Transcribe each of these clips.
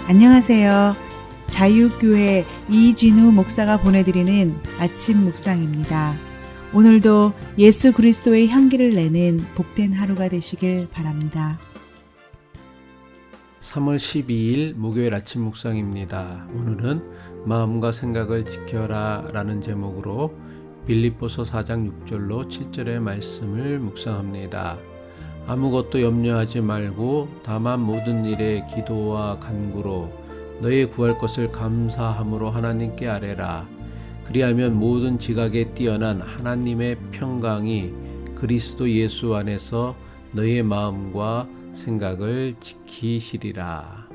안녕하세요. 자유교회 이진우 목사가 보내드리는 아침 묵상입니다. 오늘도 예수 그리스도의 향기를 내는 복된 하루가 되시길 바랍니다. 3월 12일 목요일 아침 묵상입니다. 오늘은 마음과 생각을 지켜라 라는 제목으로 빌립보서 4장 6절로 7절의 말씀을 묵상합니다. 아무것도 염려하지 말고 다만 모든 일에 기도와 간구로 너희 구할 것을 감사함으로 하나님께 아뢰라. 그리하면 모든 지각에 뛰어난 하나님의 평강이 그리스도 예수 안에서 너희의 마음과 생각을 지키시리라.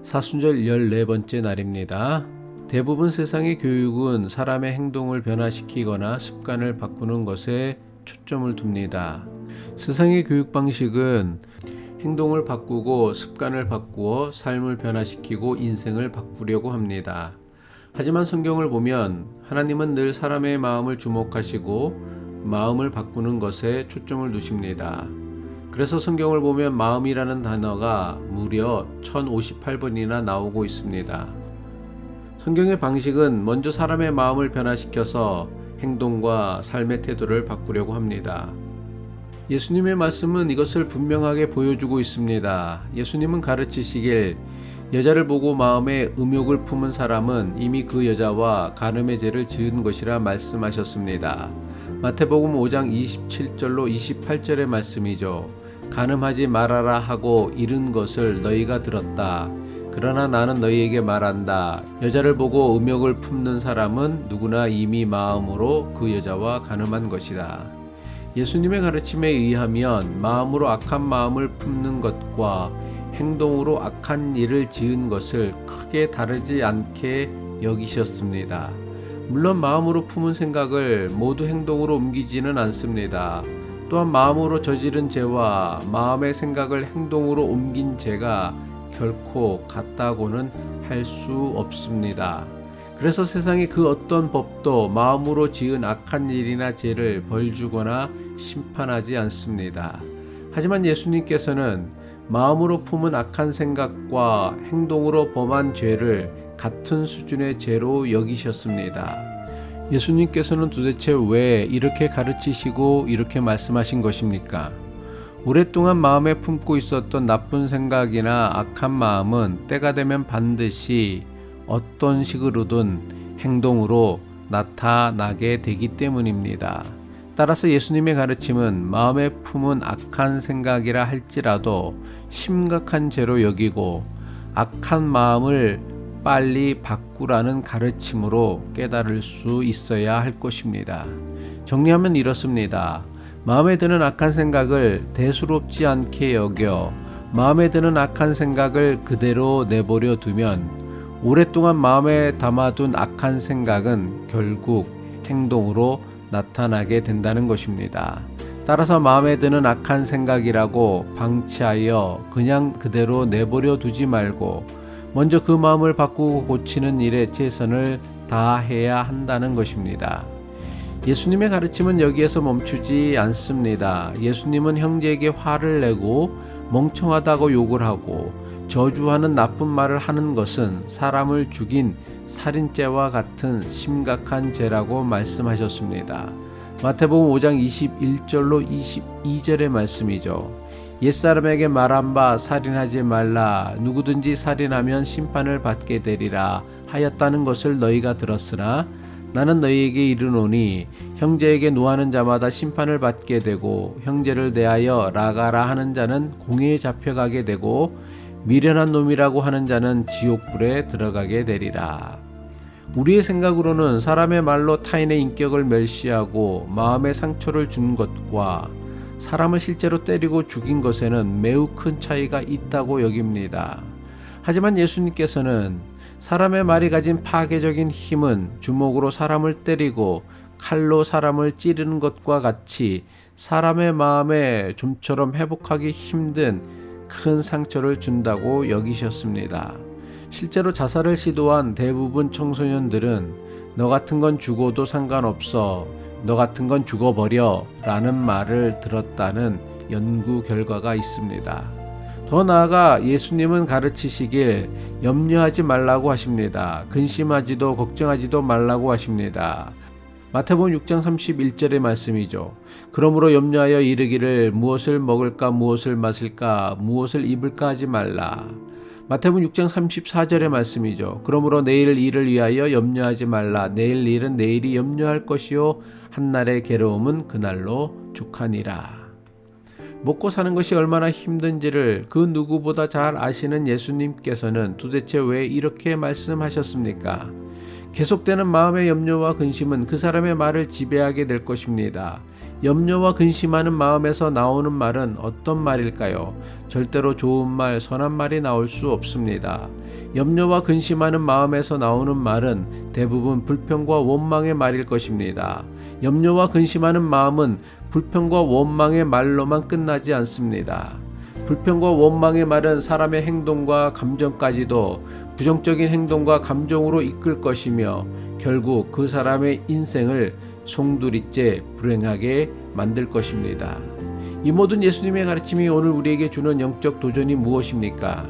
사순절 14번째 날입니다. 대부분 세상의 교육은 사람의 행동을 변화시키거나 습관을 바꾸는 것에 초점을 둡니다. 세상의 교육 방식은 행동을 바꾸고 습관을 바꾸어 삶을 변화시키고 인생을 바꾸려고 합니다. 하지만 성경을 보면 하나님은 늘 사람의 마음을 주목하시고 마음을 바꾸는 것에 초점을 두십니다. 그래서 성경을 보면 마음이라는 단어가 무려 1058번이나 나오고 있습니다. 성경의 방식은 먼저 사람의 마음을 변화시켜서 행동과 삶의 태도를 바꾸려고 합니다. 예수님의 말씀은 이것을 분명하게 보여주고 있습니다. 예수님은 가르치시길 여자를 보고 마음에 음욕을 품은 사람은 이미 그 여자와 간음의 죄를 지은 것이라 말씀하셨습니다. 마태복음 5장 27절로 28절의 말씀이죠. 간음하지 말아라 하고 이른 것을 너희가 들었다. 그러나 나는 너희에게 말한다. 여자를 보고 음욕을 품는 사람은 누구나 이미 마음으로 그 여자와 간음한 것이다. 예수님의 가르침에 의하면 마음으로 악한 마음을 품는 것과 행동으로 악한 일을 지은 것을 크게 다르지 않게 여기셨습니다. 물론 마음으로 품은 생각을 모두 행동으로 옮기지는 않습니다. 또한 마음으로 저지른 죄와 마음의 생각을 행동으로 옮긴 죄가 결코 같다고는 할 수 없습니다. 그래서 세상의 그 어떤 법도 마음으로 지은 악한 일이나 죄를 벌주거나 심판하지 않습니다. 하지만 예수님께서는 마음으로 품은 악한 생각과 행동으로 범한 죄를 같은 수준의 죄로 여기셨습니다. 예수님께서는 도대체 왜 이렇게 가르치시고 이렇게 말씀하신 것입니까? 오랫동안 마음에 품고 있었던 나쁜 생각이나 악한 마음은 때가 되면 반드시 어떤 식으로든 행동으로 나타나게 되기 때문입니다. 따라서 예수님의 가르침은 마음에 품은 악한 생각이라 할지라도 심각한 죄로 여기고 악한 마음을 빨리 바꾸라는 가르침으로 깨달을 수 있어야 할 것입니다. 정리하면 이렇습니다. 마음에 드는 악한 생각을 대수롭지 않게 여겨 마음에 드는 악한 생각을 그대로 내버려 두면 오랫동안 마음에 담아둔 악한 생각은 결국 행동으로 나타나게 된다는 것입니다. 따라서 마음에 드는 악한 생각이라고 방치하여 그냥 그대로 내버려 두지 말고 먼저 그 마음을 바꾸고 고치는 일에 최선을 다해야 한다는 것입니다. 예수님의 가르침은 여기에서 멈추지 않습니다. 예수님은 형제에게 화를 내고 멍청하다고 욕을 하고 저주하는 나쁜 말을 하는 것은 사람을 죽인 살인죄와 같은 심각한 죄라고 말씀하셨습니다. 마태복음 5장 21절로 22절의 말씀이죠. 옛사람에게 말한 바 살인하지 말라. 누구든지 살인하면 심판을 받게 되리라 하였다는 것을 너희가 들었으나 나는 너희에게 이르노니 형제에게 노하는 자마다 심판을 받게 되고 형제를 대하여 라가라 하는 자는 공회에 잡혀가게 되고 미련한 놈이라고 하는 자는 지옥불에 들어가게 되리라. 우리의 생각으로는 사람의 말로 타인의 인격을 멸시하고 마음에 상처를 준 것과 사람을 실제로 때리고 죽인 것에는 매우 큰 차이가 있다고 여깁니다. 하지만 예수님께서는 사람의 말이 가진 파괴적인 힘은 주먹으로 사람을 때리고 칼로 사람을 찌르는 것과 같이 사람의 마음에 좀처럼 회복하기 힘든 큰 상처를 준다고 여기셨습니다. 실제로 자살을 시도한 대부분 청소년들은 너 같은 건 죽어도 상관없어, 너 같은 건 죽어버려 라는 말을 들었다는 연구 결과가 있습니다. 더 나아가 예수님은 가르치시길 염려하지 말라고 하십니다. 근심하지도 걱정하지도 말라고 하십니다. 마태복음 6장 31절의 말씀이죠. 그러므로 염려하여 이르기를 무엇을 먹을까 무엇을 마실까 무엇을 입을까 하지 말라. 마태복음 6장 34절의 말씀이죠. 그러므로 내일 일을 위하여 염려하지 말라. 내일 일은 내일이 염려할 것이요 한날의 괴로움은 그날로 족하니라. 먹고 사는 것이 얼마나 힘든지를 그 누구보다 잘 아시는 예수님께서는 도대체 왜 이렇게 말씀하셨습니까? 계속되는 마음의 염려와 근심은 그 사람의 말을 지배하게 될 것입니다. 염려와 근심하는 마음에서 나오는 말은 어떤 말일까요? 절대로 좋은 말, 선한 말이 나올 수 없습니다. 염려와 근심하는 마음에서 나오는 말은 대부분 불평과 원망의 말일 것입니다. 염려와 근심하는 마음은 불평과 원망의 말로만 끝나지 않습니다. 불평과 원망의 말은 사람의 행동과 감정까지도 부정적인 행동과 감정으로 이끌 것이며 결국 그 사람의 인생을 송두리째 불행하게 만들 것입니다. 이 모든 예수님의 가르침이 오늘 우리에게 주는 영적 도전이 무엇입니까?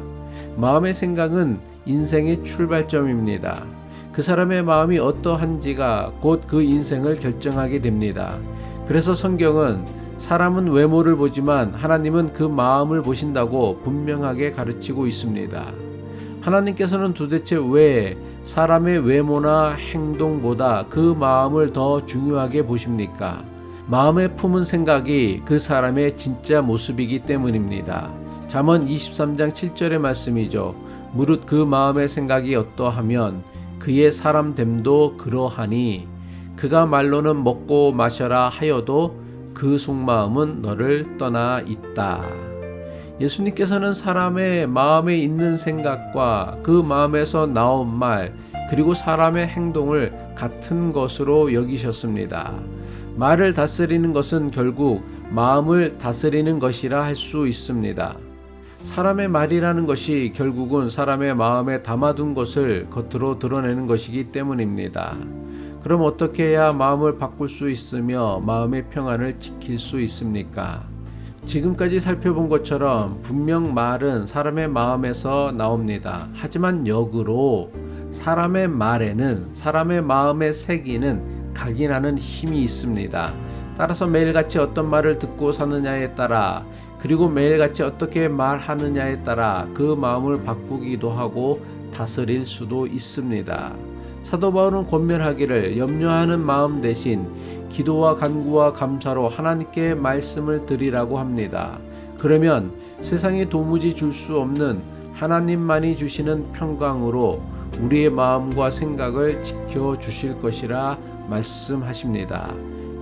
마음의 생각은 인생의 출발점입니다. 그 사람의 마음이 어떠한지가 곧 그 인생을 결정하게 됩니다. 그래서 성경은 사람은 외모를 보지만 하나님은 그 마음을 보신다고 분명하게 가르치고 있습니다. 하나님께서는 도대체 왜 사람의 외모나 행동보다 그 마음을 더 중요하게 보십니까? 마음에 품은 생각이 그 사람의 진짜 모습이기 때문입니다. 잠언 23장 7절의 말씀이죠. 무릇 그 마음의 생각이 어떠하면 그의 사람됨도 그러하니 그가 말로는 먹고 마셔라 하여도 그 속마음은 너를 떠나 있다. 예수님께서는 사람의 마음에 있는 생각과 그 마음에서 나온 말 그리고 사람의 행동을 같은 것으로 여기셨습니다. 말을 다스리는 것은 결국 마음을 다스리는 것이라 할 수 있습니다. 사람의 말이라는 것이 결국은 사람의 마음에 담아둔 것을 겉으로 드러내는 것이기 때문입니다. 그럼 어떻게 해야 마음을 바꿀 수 있으며 마음의 평안을 지킬 수 있습니까? 지금까지 살펴본 것처럼 분명 말은 사람의 마음에서 나옵니다. 하지만 역으로 사람의 말에는 사람의 마음에 새기는 각인하는 힘이 있습니다. 따라서 매일같이 어떤 말을 듣고 사느냐에 따라 그리고 매일같이 어떻게 말하느냐에 따라 그 마음을 바꾸기도 하고 다스릴 수도 있습니다. 사도 바울은 권면하기를 염려하는 마음 대신 기도와 간구와 감사로 하나님께 말씀을 드리라고 합니다. 그러면 세상에 도무지 줄 수 없는 하나님만이 주시는 평강으로 우리의 마음과 생각을 지켜주실 것이라 말씀하십니다.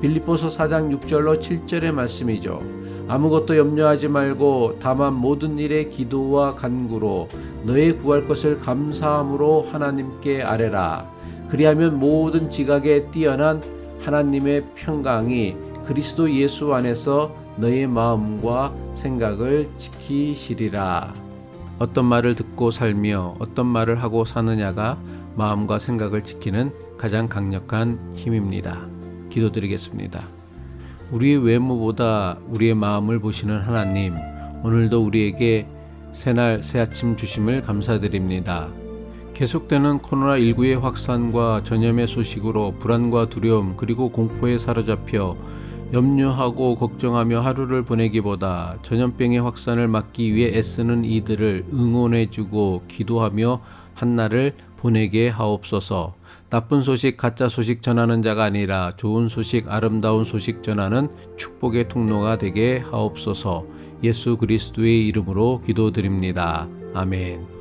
빌립보서 4장 6절로 7절의 말씀이죠. 아무것도 염려하지 말고 다만 모든 일에 기도와 간구로 너의 구할 것을 감사함으로 하나님께 아뢰라. 그리하면 모든 지각에 뛰어난 하나님의 평강이 그리스도 예수 안에서 너의 마음과 생각을 지키시리라. 어떤 말을 듣고 살며 어떤 말을 하고 사느냐가 마음과 생각을 지키는 가장 강력한 힘입니다. 기도드리겠습니다. 우리의 외모보다 우리의 마음을 보시는 하나님, 오늘도 우리에게 새날 새아침 주심을 감사드립니다. 계속되는 코로나19의 확산과 전염의 소식으로 불안과 두려움 그리고 공포에 사로잡혀 염려하고 걱정하며 하루를 보내기보다 전염병의 확산을 막기 위해 애쓰는 이들을 응원해주고 기도하며 한날을 보내게 하옵소서. 나쁜 소식, 가짜 소식 전하는 자가 아니라 좋은 소식, 아름다운 소식 전하는 축복의 통로가 되게 하옵소서. 예수 그리스도의 이름으로 기도드립니다. 아멘.